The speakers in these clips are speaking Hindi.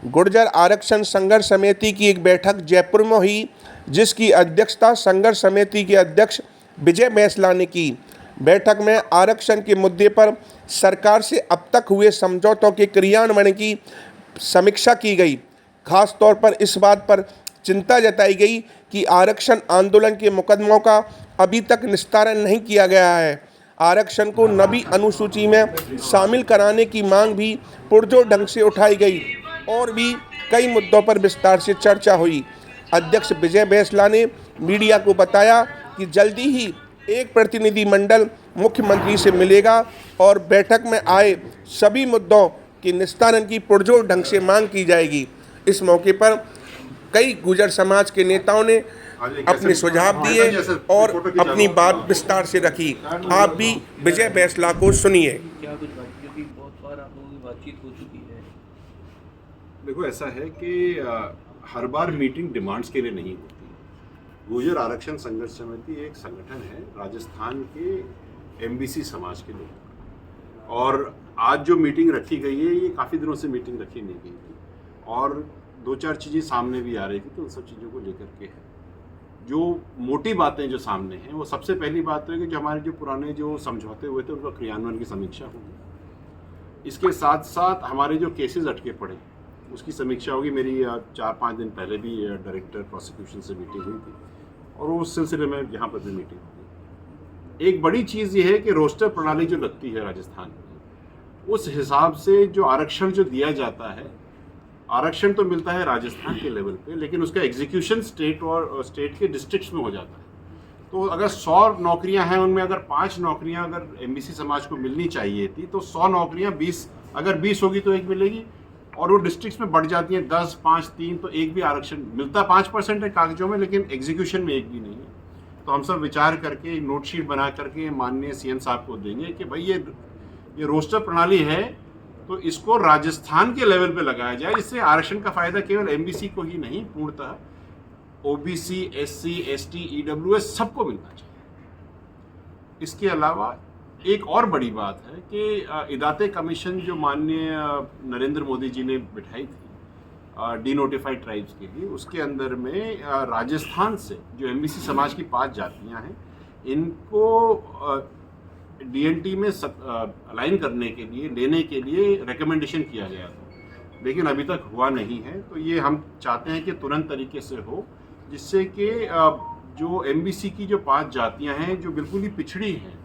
गुर्जर आरक्षण संघर्ष समिति की एक बैठक जयपुर में हुई, जिसकी अध्यक्षता संघर्ष समिति के अध्यक्ष विजय बैंसला ने की। बैठक में आरक्षण के मुद्दे पर सरकार से अब तक हुए समझौतों के क्रियान्वयन की समीक्षा की गई। खास तौर पर इस बात पर चिंता जताई गई कि आरक्षण आंदोलन के मुकदमों का अभी तक निस्तारण नहीं किया गया है। आरक्षण को नवी अनुसूची में शामिल कराने की मांग भी पुरजोर ढंग से उठाई गई और भी कई मुद्दों पर विस्तार से चर्चा हुई। अध्यक्ष विजय बैंसला ने मीडिया को बताया कि जल्दी ही एक प्रतिनिधिमंडल मुख्यमंत्री से मिलेगा और बैठक में आए सभी मुद्दों के निस्तारण की पुरजोर ढंग से मांग की जाएगी। इस मौके पर कई गुर्जर समाज के नेताओं ने अपने सुझाव दिए और अपनी बात विस्तार से रखी। आप भी विजय बैंसला को सुनिए। क्या कुछ बहुत बार आप लोगों की बातचीत हो चुकी है? देखो, ऐसा है कि हर बार मीटिंग डिमांड्स के लिए नहीं होती। गुर्जर आरक्षण संघर्ष समिति एक संगठन है राजस्थान के एमबीसी समाज के लोग, और आज जो मीटिंग रखी गई है ये काफ़ी दिनों से मीटिंग रखी नहीं गई थी और दो चार चीज़ें सामने भी आ रही थी, तो उन सब चीज़ों को लेकर के है। जो मोटी बातें जो सामने हैं, वो सबसे पहली बात है कि जो हमारे जो पुराने जो समझौते हुए थे उनका क्रियान्वयन की समीक्षा होगी। इसके साथ साथ हमारे जो केसेस अटके पड़े उसकी समीक्षा होगी। मेरी 4-5 दिन पहले भी डायरेक्टर प्रोसिक्यूशन से मीटिंग हुई थी और उस सिलसिले में यहाँ पर भी मीटिंग होगी। एक बड़ी चीज़ ये है कि रोस्टर प्रणाली जो लगती है राजस्थान में, उस हिसाब से जो आरक्षण जो दिया जाता है, आरक्षण तो मिलता है राजस्थान के लेवल पे, लेकिन उसका एग्जीक्यूशन स्टेट के डिस्ट्रिक्ट्स में हो जाता है। तो अगर 100 नौकरियां हैं, उनमें अगर 5 नौकरियां अगर एमबीसी समाज को मिलनी चाहिए थी, तो 100 नौकरियां 20 होगी तो एक मिलेगी, और वो डिस्ट्रिक्ट्स में बढ़ जाती हैं 10, 5, 3, तो एक भी आरक्षण मिलता 5% है कागजों में, लेकिन एग्जीक्यूशन में एक भी नहीं है। तो हम सब विचार करके नोटशीट बना करके माननीय सीएम साहब को देंगे कि भाई ये रोस्टर प्रणाली है तो इसको राजस्थान के लेवल पे लगाया जाए, जिससे आरक्षण का फायदा केवल एमबीसी को ही नहीं, पूर्णतः ओबीसी, एससी, एसटी, ईडब्ल्यूएस सबको मिलना चाहिए। इसके अलावा एक और बड़ी बात है कि इदाते कमीशन जो माननीय नरेंद्र मोदी जी ने बिठाई थी डिनोटिफाइड ट्राइब्स के लिए, उसके अंदर में राजस्थान से जो एमबीसी समाज की 5 जातियां हैं, इनको डीएनटी में अलाइन करने के लिए, लेने के लिए रिकमेंडेशन किया गया था, लेकिन अभी तक हुआ नहीं है। तो ये हम चाहते हैं कि तुरंत तरीके से हो, जिससे कि जो एमबीसी की जो 5 जातियां हैं जो बिल्कुल ही पिछड़ी हैं,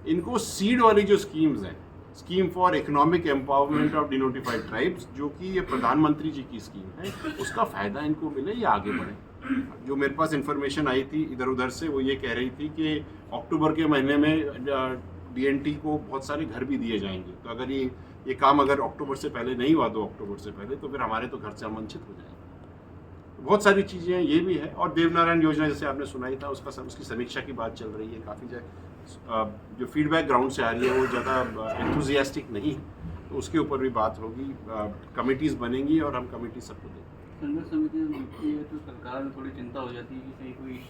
इनको सीड वाली जो स्कीम्स हैं, scheme for economic empowerment of denotified tribes, जो कि ये प्रधानमंत्री जी की स्कीम है, उसका फ़ायदा इनको मिले, ये आगे बढ़े। जो मेरे पास इन्फॉर्मेशन आई थी इधर उधर से, वो ये कह रही थी कि अक्टूबर के महीने में डीएनटी को बहुत सारे घर भी दिए जाएंगे। तो अगर ये काम अगर अक्टूबर से पहले नहीं हुआ, 2 अक्टूबर से पहले, तो फिर हमारे तो घर से वंचित हो जाएंगे। तो बहुत सारी चीज़ें ये भी है। और देवनारायण योजना जैसे आपने सुनाई था, उसकी समीक्षा की बात चल रही है। काफ़ी जो फीडबैक ग्राउंड से आ रही है वो ज़्यादा एंथुजियास्टिक नहीं है, तो उसके ऊपर भी बात होगी। कमिटीज़ बनेंगी और हम कमेटी सबको देंगे। संघर्ष समिति में मिलती है तो सरकार में थोड़ी चिंता हो जाती है कि कहीं कोई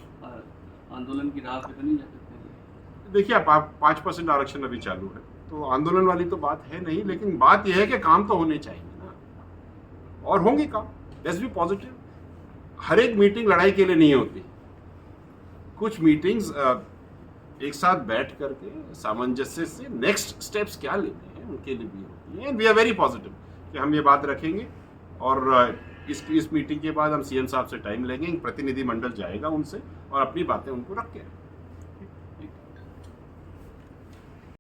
आंदोलन की राह पे तो नहीं जा सकते। देखिए, आप 5% आरक्षण अभी चालू है, तो आंदोलन वाली तो बात है नहीं, लेकिन बात यह है कि काम तो होने चाहिए ना, और होंगे काम। Let's be positive. हर एक मीटिंग लड़ाई के लिए नहीं होती। कुछ मीटिंग्स एक साथ बैठ करके सामंजस्य से नेक्स्ट स्टेप्स क्या लेते हैं उनके लिए भी होती है। वी आर वेरी पॉजिटिव कि हम ये बात रखेंगे, और इस मीटिंग के बाद हम सीएम साहब से टाइम लेंगे, प्रतिनिधिमंडल जाएगा उनसे और अपनी बातें उनको रख के